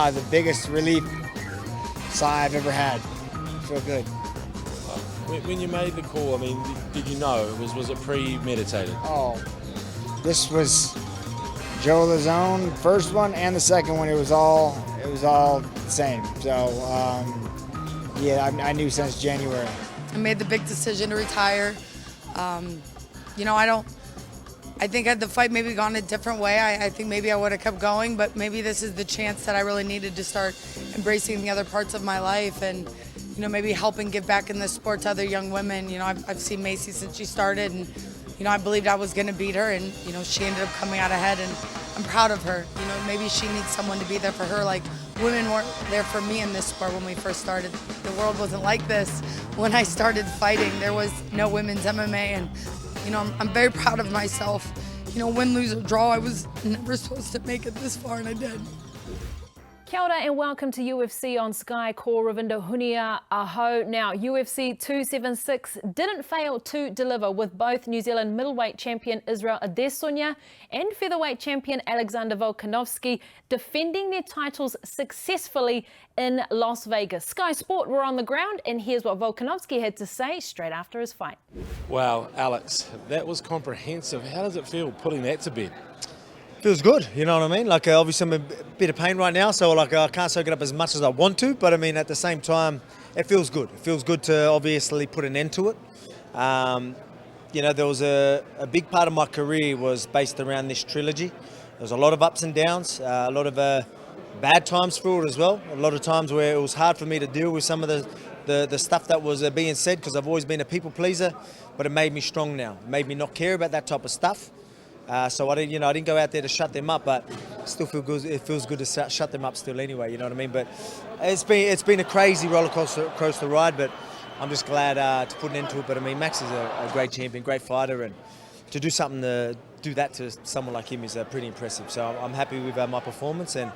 probably the biggest relief sigh I've ever had. I feel good. When you made the call, I mean, did you know was it premeditated? Oh, this was Joe Lazone, first one and the second one. It was all the same. So yeah, I knew since January. I made the big decision to retire. You know, I think had the fight maybe gone a different way, I think maybe I would have kept going, but maybe this is the chance that I really needed to start embracing the other parts of my life and, you know, maybe helping give back in this sport to other young women. You know, I've seen Macy since she started, and, you know, I believed I was going to beat her, and, you know, she ended up coming out ahead, and I'm proud of her. You know, maybe she needs someone to be there for her, like women weren't there for me in this sport when we first started. The world wasn't like this when I started fighting. There was no women's MMA, and, you know, I'm very proud of myself. You know, win, lose, or draw, I was never supposed to make it this far, and I did. Kia ora and welcome to UFC on Sky. Ko Ravinder Hunia, aho. Now, UFC 276 didn't fail to deliver with both New Zealand middleweight champion Israel Adesanya and featherweight champion Alexander Volkanovski defending their titles successfully in Las Vegas. Sky Sport were on the ground, and here's what Volkanovski had to say straight after his fight. Wow, Alex, that was comprehensive. How does it feel putting that to bed? Feels good, you know what I mean? Like obviously I'm in a bit of pain right now, so like I can't soak it up as much as I want to, but I mean at the same time, it feels good. It feels good to obviously put an end to it. You know, there was a big part of my career was based around this trilogy. There was a lot of ups and downs, a lot of bad times for it as well. A lot of times where it was hard for me to deal with some of the stuff that was being said, because I've always been a people pleaser, but it made me strong now. It made me not care about that type of stuff. So I didn't go out there to shut them up, but still feel good. It feels good to shut them up still anyway. You know what I mean? But it's been a crazy roller coaster ride. But I'm just glad to put an end to it. But I mean, Max is a great champion, great fighter, and to do something to do that to someone like him is pretty impressive. So I'm happy with my performance, and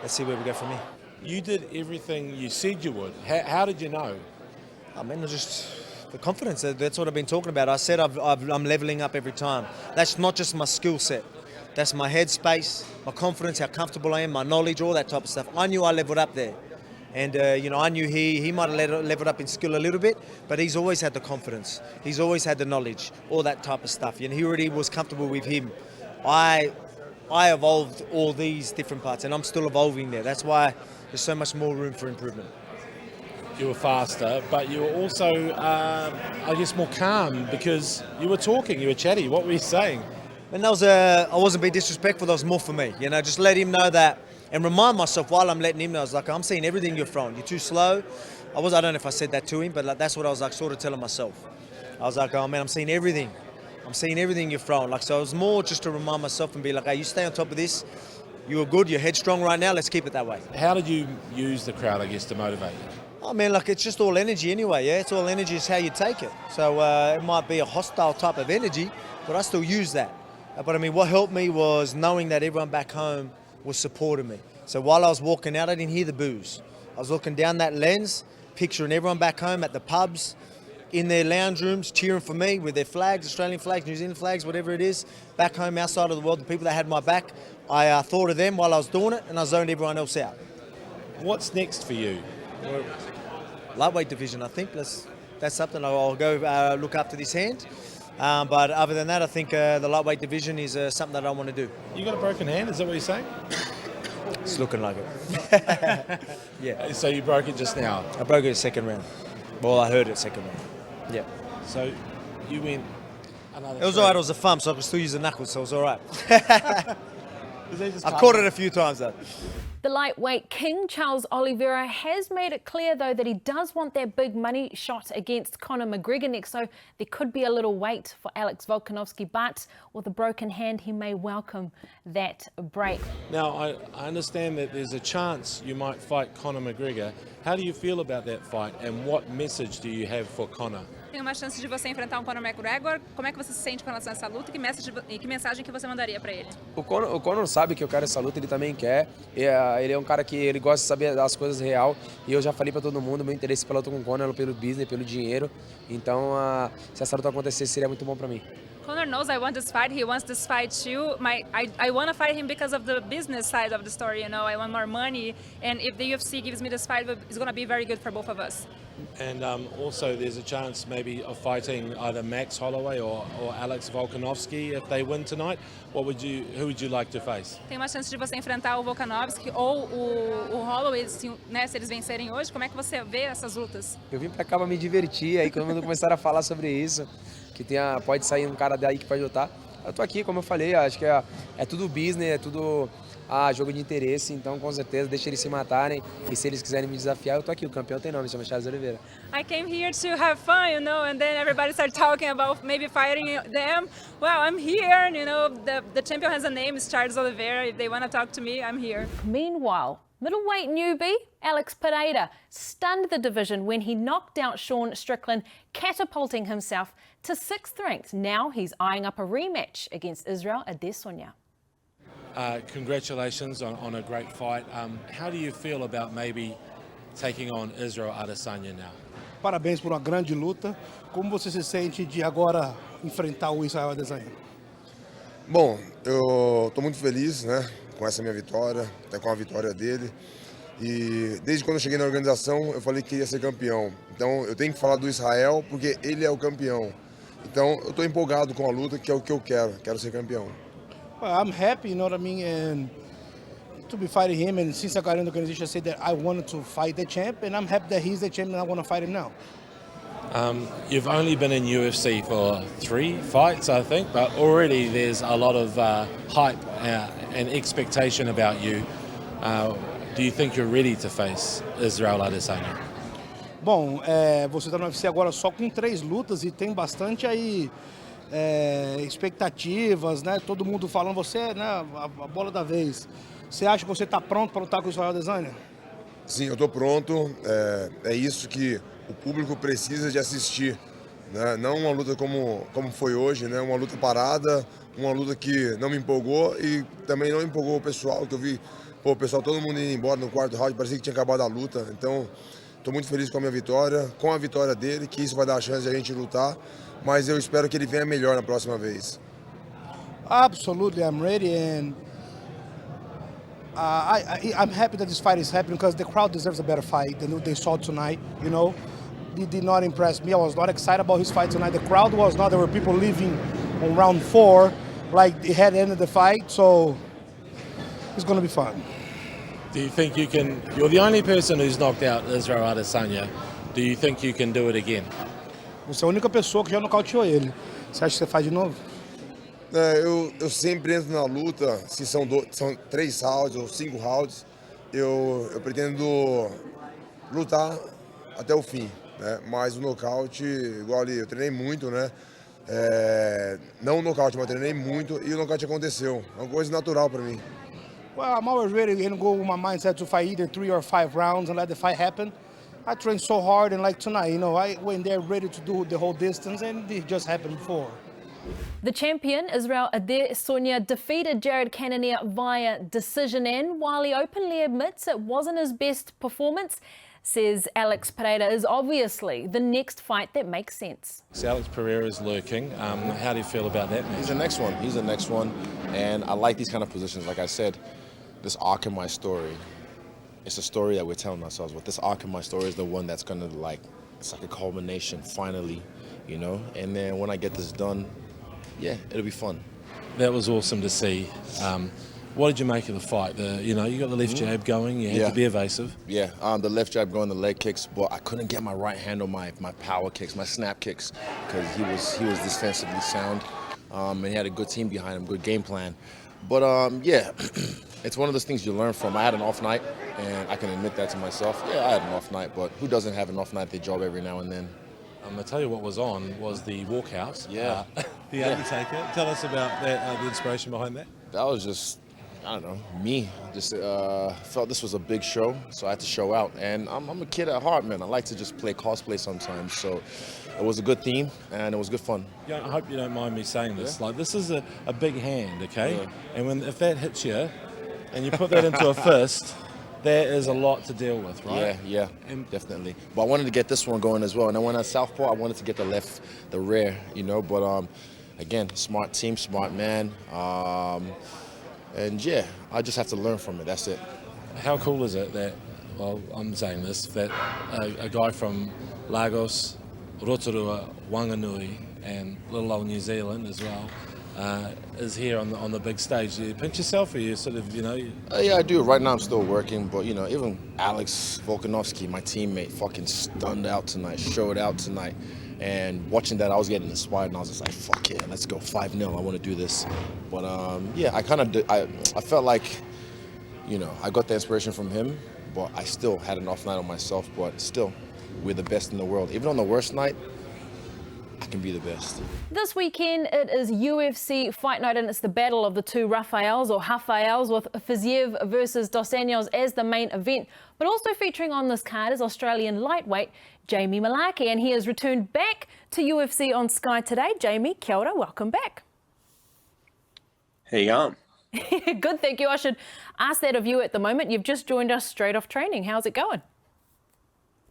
let's see where we go from here. You did everything you said you would. How did you know? I mean, the confidence, that's what I've been talking about. I said I'm leveling up every time. That's not just my skill set. That's my headspace, my confidence, how comfortable I am, my knowledge, all that type of stuff. I knew I leveled up there. And, you know, I knew he might have leveled up in skill a little bit, but he's always had the confidence. He's always had the knowledge, all that type of stuff. And he already was comfortable with him. I evolved all these different parts, and I'm still evolving there. That's why there's so much more room for improvement. You were faster, but you were also, I guess, more calm because you were talking, you were chatty. What were you saying? And that was I wasn't being disrespectful. That was more for me. You know, just let him know that, and remind myself while I'm letting him know. I was like, I'm seeing everything you're throwing. You're too slow. I don't know if I said that to him, but like, that's what I was like, sort of telling myself. I was like, oh man, I'm seeing everything. I'm seeing everything you're throwing. Like, so it was more just to remind myself and be like, hey, you stay on top of this. You were good. You're headstrong right now. Let's keep it that way. How did you use the crowd, I guess, to motivate you? I mean, like, it's just all energy anyway, yeah? It's all energy, it's how you take it. So it might be a hostile type of energy, but I still use that. But I mean, what helped me was knowing that everyone back home was supporting me. So while I was walking out, I didn't hear the boos. I was looking down that lens, picturing everyone back home at the pubs, in their lounge rooms, cheering for me with their flags, Australian flags, New Zealand flags, whatever it is, back home, outside of the world, the people that had my back. I thought of them while I was doing it, and I zoned everyone else out. What's next for you? Lightweight division, I think. That's something I'll go look after this hand. But other than that, I think the lightweight division is something that I want to do. You got a broken hand, is that what you're saying? It's looking like it. Yeah. So you broke it just now? I broke it second round. Well, I heard it second round. Yeah. So you went another... It was all right, it was a thumb, so I could still use the knuckles, so it was all right. I caught it a few times though. The lightweight king, Charles Oliveira, has made it clear, though, that he does want that big money shot against Conor McGregor next, so there could be a little wait for Alex Volkanovski, but with a broken hand, he may welcome that break. Now, I understand that there's a chance you might fight Conor McGregor. How do you feel about that fight, and what message do you have for Conor? Tem uma chance de você enfrentar Conor McGregor. Como é que você se sente com relação a essa luta e que mensagem que você mandaria para ele? O Conor sabe que eu quero essa luta, ele também quer. Ele é um cara que ele gosta de saber das coisas real. E eu já falei para todo mundo, meu interesse pela luta com o Conor é pelo business, pelo dinheiro. Então, se essa luta acontecer, seria muito bom para mim. Conor knows I want this fight. He wants this fight too. I want to fight him because of the business side of the story. You know, I want more money, and if the UFC gives me this fight, it's going to be very good for both of us. And also, there's a chance maybe of fighting either Max Holloway or Alex Volkanovski if they win tonight. Who would you like to face? Tem uma chance de você enfrentar o Volkanovski ou o Holloway, né, se eles vencerem hoje. Como é que você vê essas lutas? Eu vim pra cá pra me divertir, aí quando começaram a falar sobre isso, que pode sair um cara daí que pode lutar, eu tô aqui, como eu falei, acho que é tudo business, é tudo jogo de interesse, então com certeza deixa eles se matarem, e se eles quiserem me desafiar, eu tô aqui, o campeão tem nome, chama Charles Oliveira. I came here to have fun, you know, and then everybody started talking about maybe fighting them. Well, I'm here, and, you know, the champion has a name, it's Charles Oliveira. If they want to talk to me, I'm here. Meanwhile, middleweight newbie Alex Pereira stunned the division when he knocked out Sean Strickland, catapulting himself to 6th ranked. Now he's eyeing up a rematch against Israel Adesanya. Congratulations on a great fight. How do you feel about maybe taking on Israel Adesanya now? Parabéns por uma grande luta. Como você se sente de agora enfrentar o Israel Adesanya? Bom, eu estou muito feliz, né, com essa minha vitória, até com a vitória dele. E desde quando eu cheguei na organização, eu falei que ia ser campeão. Então eu tenho que falar do Israel porque ele é o campeão. Então eu estou empolgado com a luta, que é o que eu quero ser campeão. Well, I'm happy, you know what I mean, and to be fighting him. And since I got in the organization, I said that I wanted to fight the champ, and I'm happy that he's the champ, and I want to fight him now. You've only been in UFC for 3 fights, I think, but already there's a lot of hype and expectation about you. Do you think you're ready to face Israel Adesanya? Bom, você está no UFC agora só com 3 lutas e tem bastante aí expectativas, né? Todo mundo falando, você, né, a bola da vez. Você acha que você está pronto para lutar com o Israel Adesanya? Sim, eu estou pronto. É isso que o público precisa de assistir, né? Não uma luta como foi hoje, né? Uma luta parada, uma luta que não me empolgou e também não empolgou o pessoal, que eu vi, o pessoal, todo mundo indo embora no 4º round, parecia que tinha acabado a luta. Então, estou muito feliz com a minha vitória, com a vitória dele, que isso vai dar a chance de a gente lutar, mas eu espero que ele venha melhor na próxima vez. Absolutely, I'm ready, and I'm happy that this fight is happening because the crowd deserves a better fight than what they saw tonight. You know, they did not impress me. I was not excited about his fight tonight. The crowd was not. There were people leaving on round 4, like it had ended the fight. So it's going to be fun. Do you think you can? You're the only person who's knocked out Israel Adesanya. Do you think you can do it again? Você é a única pessoa que já nocauteou ele. Você acha que você faz de novo? Eu sempre entro na luta, se são 3 rounds ou 5 rounds, eu pretendo lutar até o fim, né? Mas o nocaute, igual ali, eu treinei muito, né? Não o nocaute, mas treinei muito e o nocaute aconteceu. É uma coisa natural para mim. Well, I'm always ready to go with my mindset to fight either 3 or 5 rounds and let the fight happen. I trained so hard, and like tonight, you know, I went there ready to do the whole distance, and it just happened before. The champion, Israel Adesanya, defeated Jared Cannonier via decision, and while he openly admits it wasn't his best performance, says Alex Pereira is obviously the next fight that makes sense. So Alex Pereira is lurking. How do you feel about that match? He's the next one. He's the next one. And I like these kind of positions. Like I said, this arc in my story, it's a story that we're telling ourselves. But this arc in my story is the one that's going to, it's like a culmination, finally, you know? And then when I get this done, yeah, it'll be fun. That was awesome to see. What did you make of the fight? You got the left jab going, you had to be evasive. Yeah, the left jab going, the leg kicks, but I couldn't get my right hand on my power kicks, my snap kicks, because he was defensively sound, and he had a good team behind him, good game plan. But yeah, it's one of those things you learn from. I had an off night, and I can admit that to myself. Yeah, I had an off night, but who doesn't have an off night at their job every now and then? I'll tell you what was on was the walkout. Yeah. The Undertaker. Tell us about that, the inspiration behind that. That was just, I don't know, me. Just felt this was a big show, so I had to show out. And I'm a kid at heart, man. I like to just play cosplay sometimes. So it was a good theme, and it was good fun. Yeah, I hope you don't mind me saying this. Yeah. Like, this is a big hand, okay? Yeah. And if that hits you, and you put that into a fist, there is a lot to deal with, right? Yeah, definitely. But I wanted to get this one going as well. And then when I southpaw, I wanted to get the rear, you know. But again, smart team, smart man. And yeah, I just have to learn from it. That's it. How cool is it that, well, I'm saying this, that a guy from Lagos, Rotorua, Wanganui, and little old New Zealand as well, is here on the big stage. Do you pinch yourself, or you sort of, Yeah, I do. Right now I'm still working, but even Alex Volkanovski, my teammate, fucking stunned out tonight, showed out tonight. And watching that, I was getting inspired, and I was just like, fuck yeah, let's go 5-0. I want to do this. But yeah, I felt like, I got the inspiration from him, but I still had an off night on myself. But still, we're the best in the world. Even on the worst night, I can be the best. This weekend it is UFC Fight Night, and it's the battle of the two Rafaels or Rafaels, with Fiziev versus Dos Anjos as the main event. But also featuring on this card is Australian lightweight Jamie Mullarkey, and he has returned back to UFC on Sky today. Jamie, kia ora, welcome back. How you going? Good, thank you. I should ask that of you at the moment. You've just joined us straight off training. How's it going?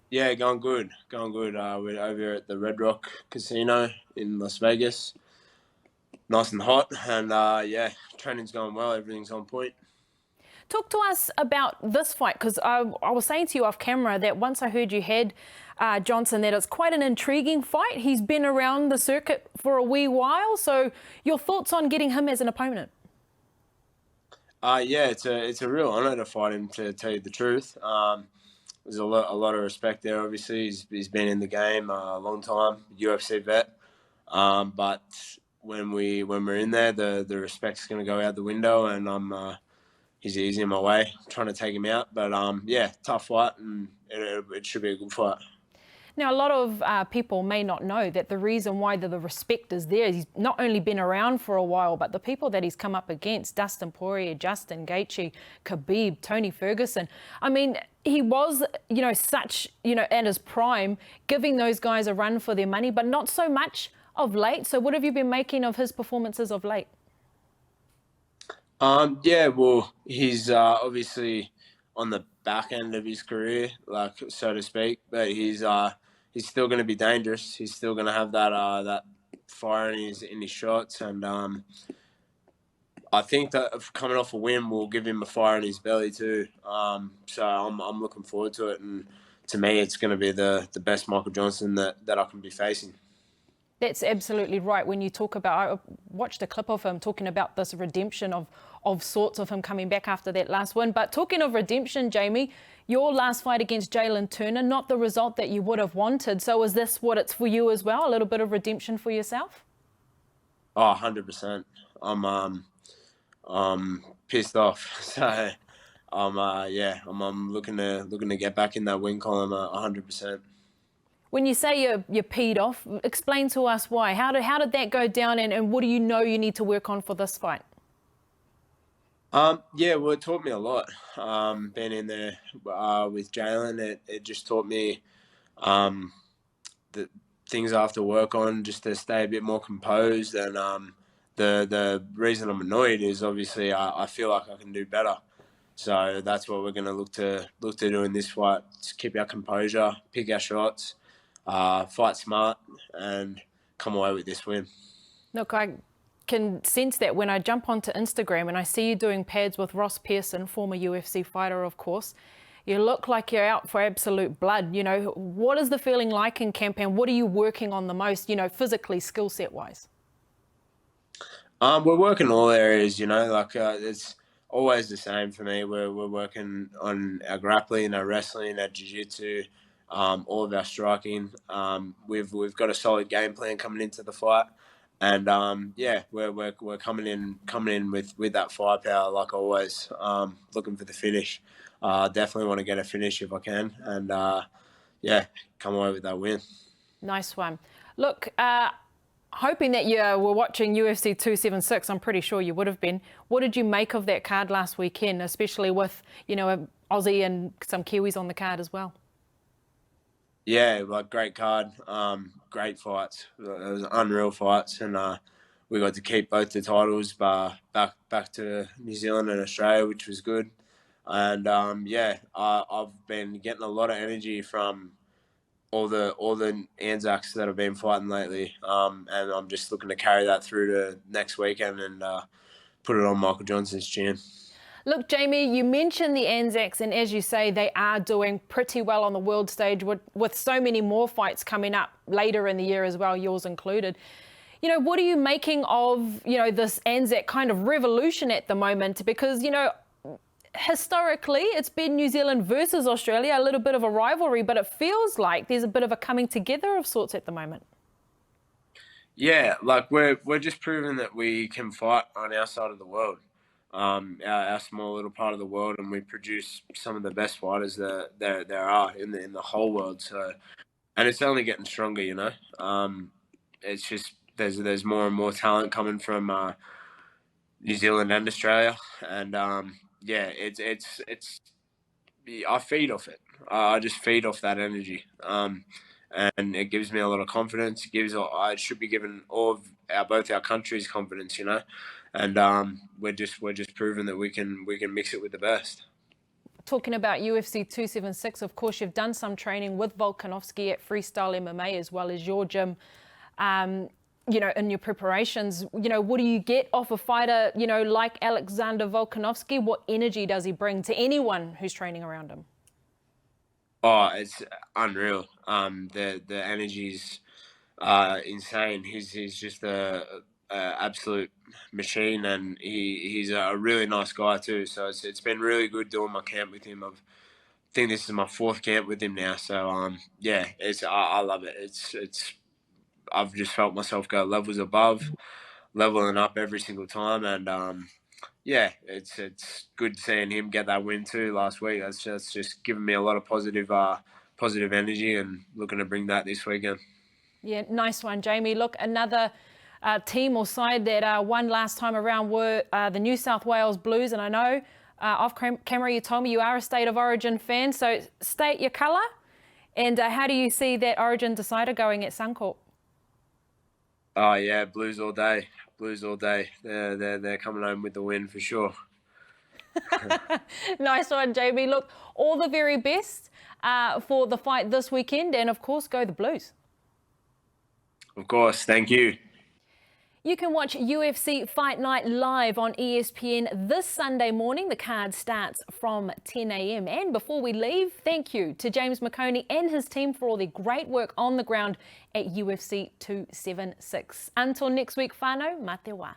Yeah, going good. We're over here at the Red Rock Casino in Las Vegas. Nice and hot, and yeah, training's going well. Everything's on point. Talk to us about this fight, because I was saying to you off camera that once I heard you had Johnson, that it's quite an intriguing fight. He's been around the circuit for a wee while, so your thoughts on getting him as an opponent? Yeah, it's a real honour to fight him, to tell you the truth. There's a lot of respect there. Obviously, he's been in the game a long time, UFC vet. But when we're in there, the respect's going to go out the window, and he's in my way, trying to take him out. But yeah, tough fight, and it should be a good fight. Now, a lot of people may not know that the reason why the respect is there is he's not only been around for a while, but the people that he's come up against, Dustin Poirier, Justin Gaethje, Khabib, Tony Ferguson. I mean, he was, such, at his prime, giving those guys a run for their money, but not so much of late. So what have you been making of his performances of late? Yeah, well, he's obviously on the back end of his career, like, so to speak, but he's still going to be dangerous. He's still going to have that fire in his shots, and I think that coming off a win will give him a fire in his belly too. So I'm looking forward to it, and to me, it's going to be the best Michael Johnson that I can be facing. That's absolutely right. When you talk about, I watched a clip of him talking about this redemption of sorts of him coming back after that last win. But talking of redemption, Jamie, your last fight against Jalen Turner, not the result that you would have wanted. So is this what it's for you as well? A little bit of redemption for yourself? Oh, 100%. I'm pissed off. So I'm looking to get back in that win column 100%. When you say you're peed off, explain to us why. How did that go down, and what do you know you need to work on for this fight? Yeah, well, it taught me a lot. Being in there with Jalen, it just taught me the things I have to work on just to stay a bit more composed. And the reason I'm annoyed is obviously I feel like I can do better. So that's what we're going to look to do in this fight. Just keep our composure, pick our shots, fight smart, and come away with this win. Look, I can sense that when I jump onto Instagram and I see you doing pads with Ross Pearson, former UFC fighter, of course. You look like you're out for absolute blood. What is the feeling like in camp, and what are you working on the most, physically, skill set wise? We're working all areas, it's always the same for me. We're working on our grappling, our wrestling, our jiu-jitsu, all of our striking. We've got a solid game plan coming into the fight, and yeah, we're coming in with that firepower like always. Looking for the finish. Definitely want to get a finish if I can, and yeah, come away with that win. Nice one. Look, hoping that you were watching UFC 276, I'm pretty sure you would have been. What did you make of that card last weekend, especially with, an Aussie and some Kiwis on the card as well? Yeah, great card, great fights. It was unreal fights, and we got to keep both the titles back to New Zealand and Australia, which was good. And yeah, I've been getting a lot of energy from all the Anzacs that I've been fighting lately, and I'm just looking to carry that through to next weekend and put it on Michael Johnson's chin. Look, Jamie, you mentioned the Anzacs, and as you say, they are doing pretty well on the world stage with so many more fights coming up later in the year as well, yours included. You know, what are you making of, you know, this Anzac kind of revolution at the moment? Because, you know, historically, it's been New Zealand versus Australia, a little bit of a rivalry, but it feels like there's a bit of a coming together of sorts at the moment. Yeah, like we're just proving that we can fight on our side of the world, our small little part of the world, and we produce some of the best fighters that there are in the whole world. So, and it's only getting stronger, you know. It's just there's more and more talent coming from New Zealand and Australia, and yeah, it's I feed off it. I just feed off that energy, and it gives me a lot of confidence. I should be giving both our countries confidence, you know, and we're just proving that we can mix it with the best. Talking about UFC 276, of course, you've done some training with Volkanovski at Freestyle MMA as well as your gym. You know, in your preparations, you know, what do you get off a fighter, you know, like Alexander Volkanovski? What energy does he bring to anyone who's training around him? Oh, it's unreal. The energy's insane. He's just a absolute machine, and he's a really nice guy too. So it's been really good doing my camp with him. I think this is my 4th camp with him now. So yeah, I love it. It's I've just felt myself go levels above, leveling up every single time, and yeah, it's good seeing him get that win too last week. That's just giving me a lot of positive energy, and looking to bring that this weekend. Yeah, nice one, Jamie. Look, another team or side that won last time around were the New South Wales Blues, and I know off camera you told me you are a State of Origin fan, so state your colour, and how do you see that Origin decider going at Suncorp? Oh yeah, Blues all day. Blues all day. They're coming home with the win for sure. Nice one, Jamie. Look, all the very best for the fight this weekend, and of course, go the Blues. Of course, thank you. You can watch UFC Fight Night live on ESPN this Sunday morning. The card starts from 10 a.m. And before we leave, thank you to James McConey and his team for all their great work on the ground at UFC 276. Until next week, whānau, mā te wā.